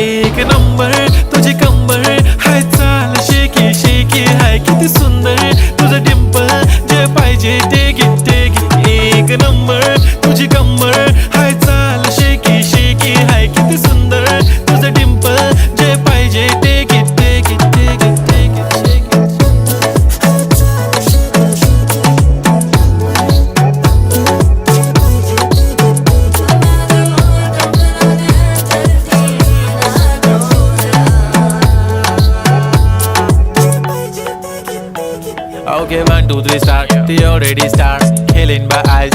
एक नंबर तुझी कंबर हाय चाल शेकी शेकी हाय किती सुंदर तुझं डिंपल जे पाहिजे ते घे एक नंबर तुझी कंबर हाय चाल शेकी शेकी हाय किती सुंदर तुझं डिंपल जे पाहिजे ते घे Okay, 1, 2, 3, start. They already start killing my eyes.